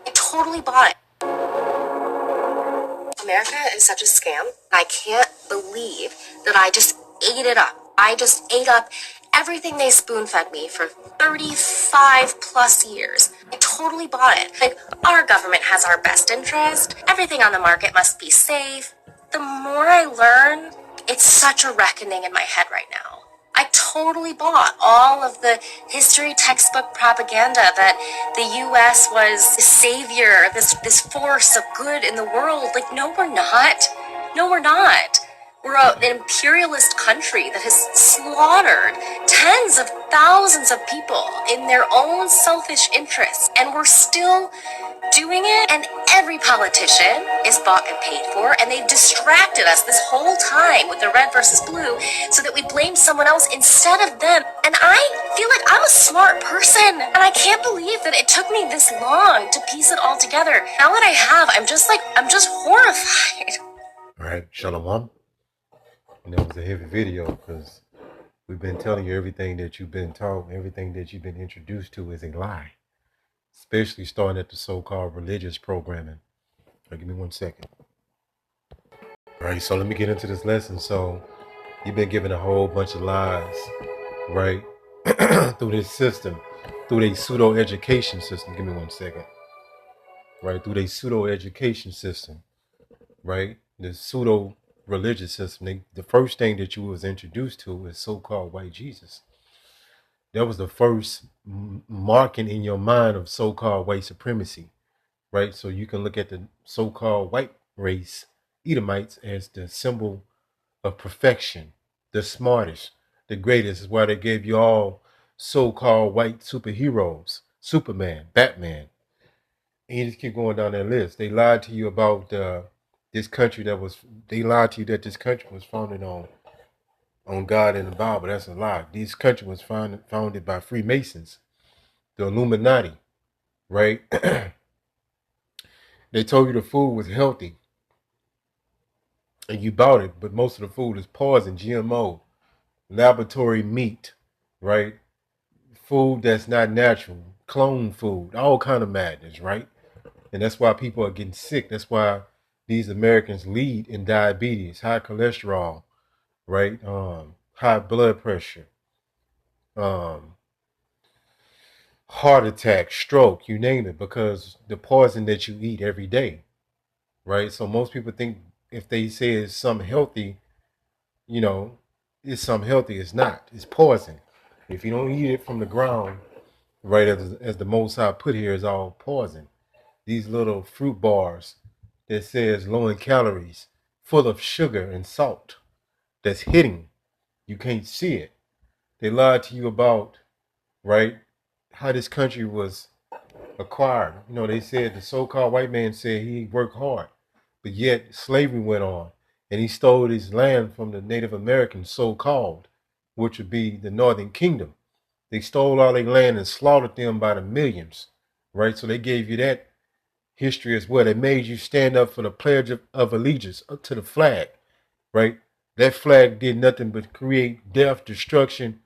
I totally bought it. America is such a scam. I can't believe that I just ate it up. I just ate up everything they spoon-fed me for 35 plus years. I totally bought it. Like, our government has our best interest. Everything on the market must be safe. The more I learn, it's such a reckoning in my head right now. I totally bought all of the history textbook propaganda that the U.S. was the savior, this force of good in the world. Like, no, we're not. No, we're not. We're an imperialist country that has slaughtered tens of thousands of people in their own selfish interests, and we're still doing it. And every politician is bought and paid for, and they've distracted us this whole time with the red versus blue so that we blame someone else instead of them. And I feel like I'm a smart person, and I can't believe that it took me this long to piece it all together. Now that I have, I'm just horrified. All right, Shalom. And that was a heavy video because we've been telling you everything that you've been taught, everything that you've been introduced to is a lie, especially starting at the so-called religious programming. Right, give me 1 second. All right, so let me get into this lesson. So you've been given a whole bunch of lies, right, through this system, through a pseudo-education system. Give me 1 second. Right, through a pseudo-education system, right, the pseudo-religious system. The first thing that you was introduced to is so-called white Jesus. That was the first marking in your mind of so-called white supremacy, right? So you can look at the so-called white race, Edomites, as the symbol of perfection, the smartest, the greatest. Is why they gave you all so-called white superheroes, Superman, Batman. And you just keep going down that list. They lied to you about this country they lied to you that this country was founded on God and the Bible. That's a lie. This country was founded by Freemasons, the Illuminati, right? They told you the food was healthy and you bought it, but most of the food is poison, GMO, laboratory meat, right? Food that's not natural, clone food, all kind of madness, right? And that's why people are getting sick. That's why these Americans lead in diabetes, high cholesterol, right? High blood pressure, heart attack, stroke, you name it, because the poison that you eat every day, right? So most people think if they say it's something healthy, it's something healthy. It's not. It's poison. If you don't eat it from the ground, right, as the Most High put here, is all poison. These little fruit bars that says low in calories, full of sugar and salt, that's hidden. You can't see it. They lied to you about, right, how this country was acquired. They said the so-called white man said he worked hard, but yet slavery went on, and he stole his land from the Native Americans, so-called, which would be the Northern Kingdom. They stole all their land and slaughtered them by the millions, right? So they gave you that history as well. They made you stand up for the Pledge of Allegiance, up to the flag, right? That flag did nothing but create death, destruction,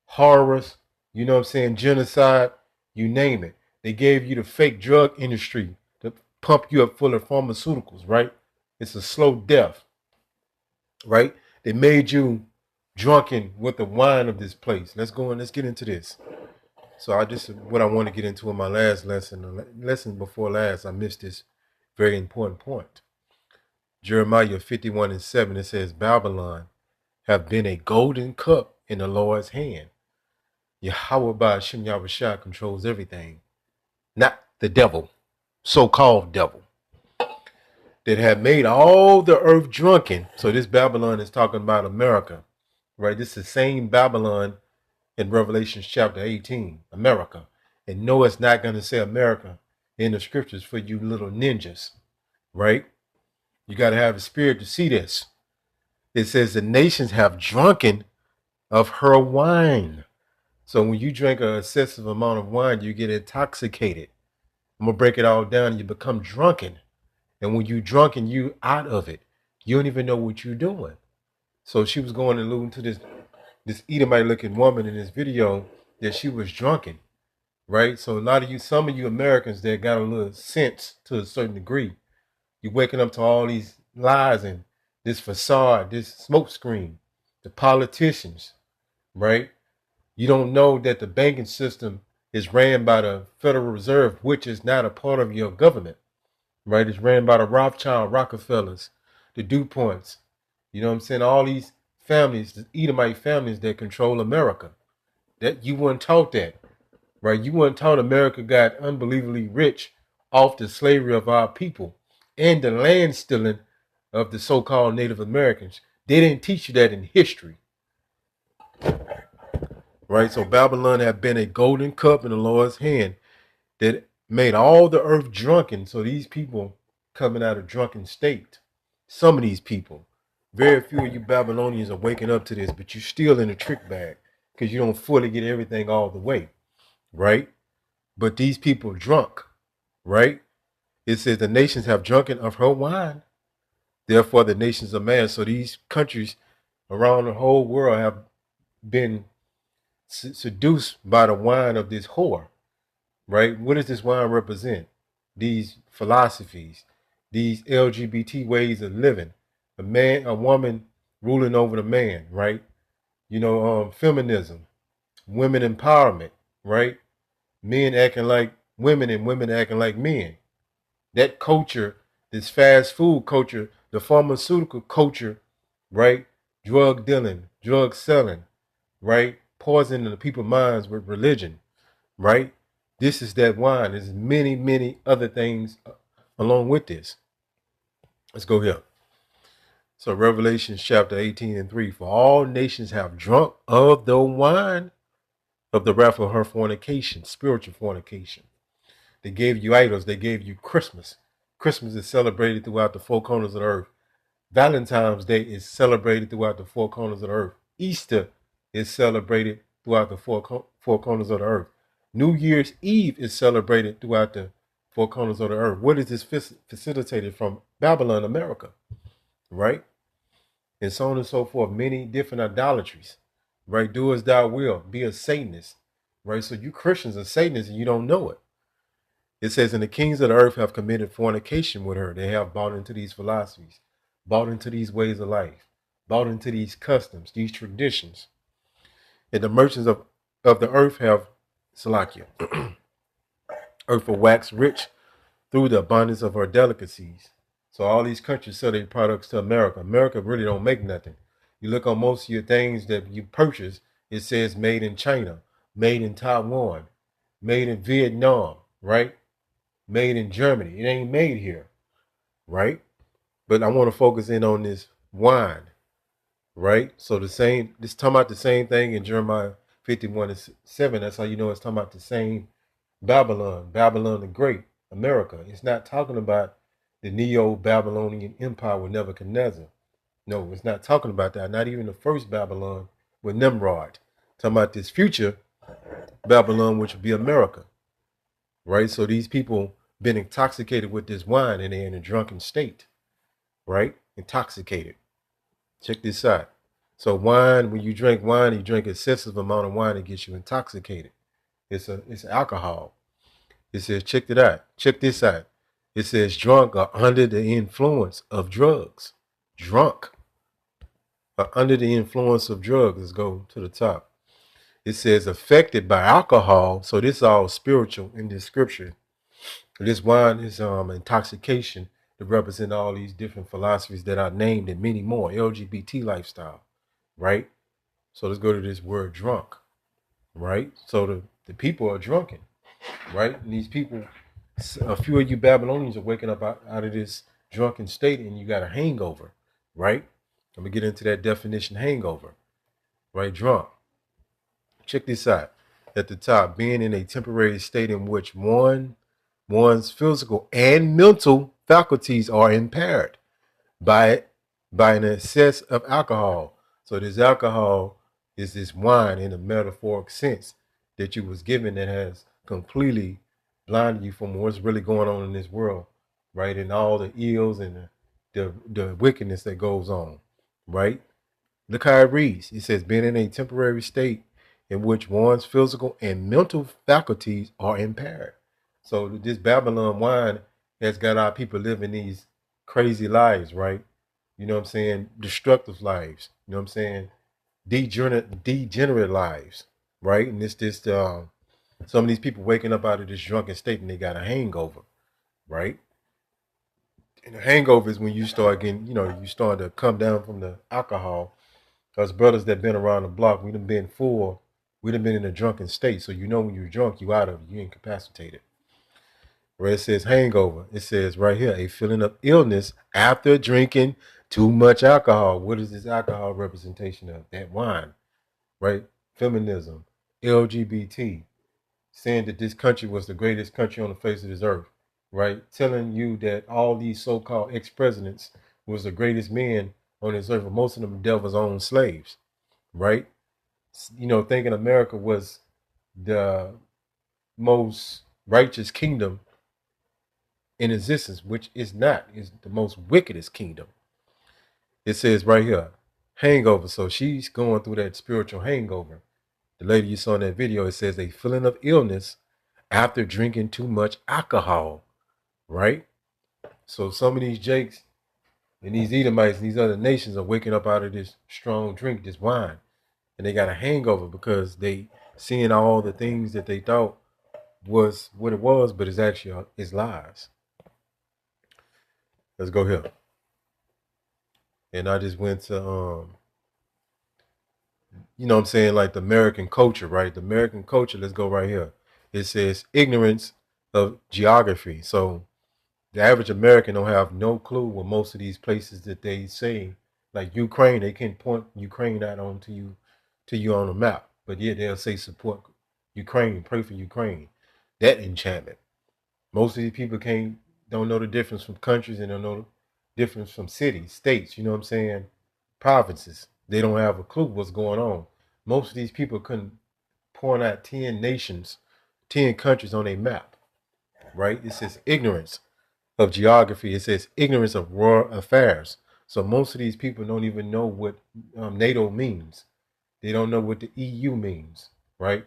horrors, genocide, you name it. They gave you the fake drug industry to pump you up full of pharmaceuticals, right? It's a slow death, right? They made you drunken with the wine of this place. Let's get into this. So what I want to get into in my last lesson before last, I missed this very important point. Jeremiah 51:7, it says, Babylon have been a golden cup in the Lord's hand. Yahweh Ba'ashem Yahushua controls everything, not the devil, so-called devil, that have made all the earth drunken. So this Babylon is talking about America, right? This is the same Babylon in Revelation chapter 18, America. And no, it's not going to say America in the scriptures for you little ninjas, right? You got to have a spirit to see this. It says the nations have drunken of her wine. So when you drink an excessive amount of wine, you get intoxicated. I'm going to break it all down. You become drunken. And when you drunken, you out of it. You don't even know what you're doing. So she was going and alluding to this Edomite looking woman in this video that she was drunken, right? So some of you Americans that got a little sense to a certain degree, you're waking up to all these lies and this facade, this smoke screen, the politicians, right? You don't know that the banking system is ran by the Federal Reserve, which is not a part of your government, right? It's ran by the Rothschild, Rockefellers, the DuPonts. You know what I'm saying? All these families, the Edomite families that control America. That you weren't taught that, right? You weren't taught America got unbelievably rich off the slavery of our people and the land stealing of the so-called Native Americans. They didn't teach you that in history, right? So Babylon had been a golden cup in the Lord's hand that made all the earth drunken. So these people coming out of drunken state, some of these people, very few of you Babylonians are waking up to this, but you're still in a trick bag because you don't fully get everything all the way, right? But these people drunk, right? It says the nations have drunken of her wine. Therefore, the nations are mad. So these countries around the whole world have been seduced by the wine of this whore, right? What does this wine represent? These philosophies, these LGBT ways of living, a woman ruling over the man, right? Feminism, women empowerment, right? Men acting like women and women acting like men. That culture, this fast food culture, the pharmaceutical culture, right? Drug dealing, drug selling, right? Poisoning the people's minds with religion, right? This is that wine. There's many, many other things along with this. Let's go here. So Revelation chapter 18 and 3. For all nations have drunk of the wine of the wrath of her fornication, spiritual fornication. They gave you idols. They gave you Christmas. Christmas is celebrated throughout the four corners of the earth. Valentine's Day is celebrated throughout the four corners of the earth. Easter is celebrated throughout the four corners of the earth. New Year's Eve is celebrated throughout the four corners of the earth. What is this facilitated from Babylon, America, right? And so on and so forth. Many different idolatries, right? Do as thou will. Be a Satanist, right? So you Christians are Satanists and you don't know it. It says, and the kings of the earth have committed fornication with her. They have bought into these philosophies, bought into these ways of life, bought into these customs, these traditions. And the merchants of the earth have, Salakia, earth will wax rich through the abundance of her delicacies. So all these countries sell their products to America. America really don't make nothing. You look on most of your things that you purchase, it says made in China, made in Taiwan, made in Vietnam, right? Made in Germany. It ain't made here, right? But I want to focus in on this wine, right? So this talking about the same thing in Jeremiah 51:7. That's how you know it's talking about the same Babylon, Babylon the Great, America. It's not talking about the Neo-Babylonian Empire with Nebuchadnezzar. No, it's not talking about that. Not even the first Babylon with Nimrod. Talking about this future Babylon, which will be America, right? So these people been intoxicated with this wine and they're in a drunken state, right? Intoxicated. Check this out. So wine, when you drink wine, you drink excessive amount of wine, it gets you intoxicated. It's alcohol. It says, check it out. Check this out. It says drunk or under the influence of drugs. Drunk or under the influence of drugs. Let's go to the top. It says affected by alcohol. So this is all spiritual in this scripture. This wine is intoxication to represent all these different philosophies that I named and many more. LGBT lifestyle, right? So let's go to this word drunk, right? So the people are drunken, right? And these people, a few of you Babylonians are waking up out of this drunken state and you got a hangover, right? I'm going to get into that definition hangover, right? Drunk. Check this out. At the top, being in a temporary state in which one's physical and mental faculties are impaired by an excess of alcohol. So this alcohol is this wine in a metaphoric sense that you was given that has completely blinded you from what's really going on in this world, right? And all the ills and the wickedness that goes on, right? Look how it reads. It says, being in a temporary state in which one's physical and mental faculties are impaired. So this Babylon wine has got our people living these crazy lives, right? You know what I'm saying? Destructive lives. You know what I'm saying? Degenerate lives, right? And some of these people waking up out of this drunken state and they got a hangover, right? And a hangover is when you start getting, you start to come down from the alcohol. Us brothers that been around the block, we done been full, we done been in a drunken state. So you know when you're drunk, you out of it, you incapacitated. Where it says hangover, it says right here, a feeling of illness after drinking too much alcohol. What is this alcohol representation of? That wine, right? Feminism, LGBT, saying that this country was the greatest country on the face of this earth, right? Telling you that all these so-called ex-presidents was the greatest men on this earth, but most of them devil's own slaves, right? Thinking America was the most righteous kingdom in existence, which is not, is the most wickedest kingdom. It says right here, hangover. So she's going through that spiritual hangover. The lady you saw in that video, it says a feeling of illness after drinking too much alcohol, right? So some of these Jakes and these Edomites and these other nations are waking up out of this strong drink, this wine, and they got a hangover because they seeing all the things that they thought was what it was, but it's actually it's lies. Let's go here. And I just went to what I'm saying, like the American culture, right? The American culture, let's go right here. It says ignorance of geography. So the average American don't have no clue what most of these places that they say, like Ukraine, they can point Ukraine out on to you on a map. But yeah, they'll say support Ukraine, pray for Ukraine. That enchantment. Most of these people don't know the difference from countries and don't know the difference from cities, states, you know what I'm saying? Provinces. They don't have a clue what's going on. Most of these people couldn't point out 10 nations, 10 countries on a map, right? It says ignorance of geography. It says ignorance of world affairs. So most of these people don't even know what NATO means. They don't know what the EU means, right?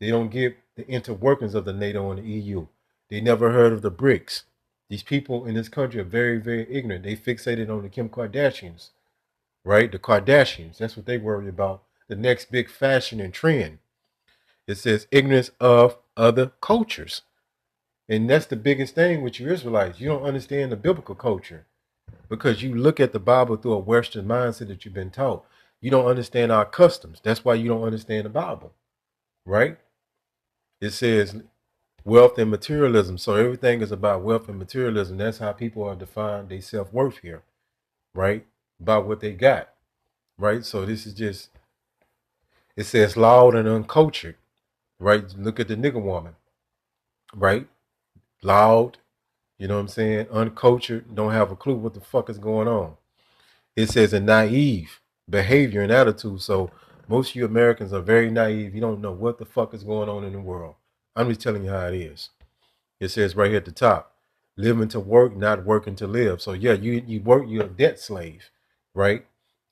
They don't get the interworkings of the NATO and the EU. They never heard of the BRICS. These people in this country are very, very ignorant. They fixated on the Kim Kardashians, right? The Kardashians. That's what they worry about. The next big fashion and trend. It says ignorance of other cultures. And that's the biggest thing with you Israelites. You don't understand the biblical culture because you look at the Bible through a Western mindset that you've been taught. You don't understand our customs. That's why you don't understand the Bible, right? It says wealth and materialism. So everything is about wealth and materialism. That's how people are defined their self-worth here, right? About what they got, right? So this is just, it says loud and uncultured, right? Look at the nigger woman, right? Loud, you know what I'm saying? Uncultured, don't have a clue what the fuck is going on. It says a naive behavior and attitude. So most of you Americans are very naive. You don't know what the fuck is going on in the world. I'm just telling you how it is. It says right here at the top, living to work, not working to live. So yeah, you work, you're a debt slave, right?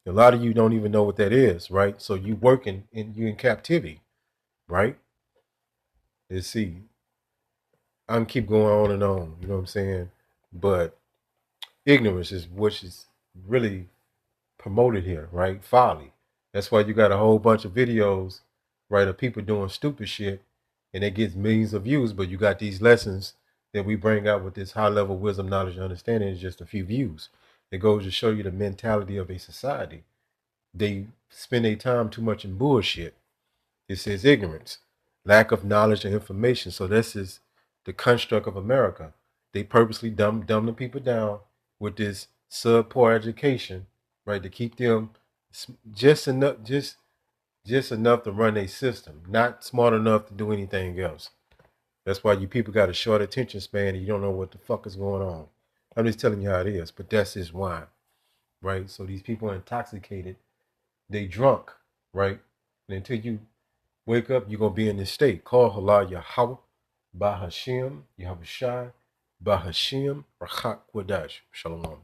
A lot of you don't even know what that is, right? So you working and you in captivity, right? Let's see. I can keep going on and on, you know what I'm saying? But ignorance is what is really promoted here, right? Folly. That's why you got a whole bunch of videos, right, of people doing stupid shit and it gets millions of views, but you got these lessons that we bring out with this high level wisdom, knowledge, and understanding is just a few views. It goes to show you the mentality of a society. They spend their time too much in bullshit. It says ignorance, lack of knowledge and information. So this is the construct of America. They purposely dumb the people down with this subpar education, right, to keep them just enough to run a system, not smart enough to do anything else. That's why you people got a short attention span and you don't know what the fuck is going on. I'm just telling you how it is, but that's just why, right? So these people are intoxicated, they drunk, right? And until you wake up, you're going to be in this state. Call Halal Yahweh, Bahashim, Yahushai, Bahashim, Rachak Wadash. Shalom.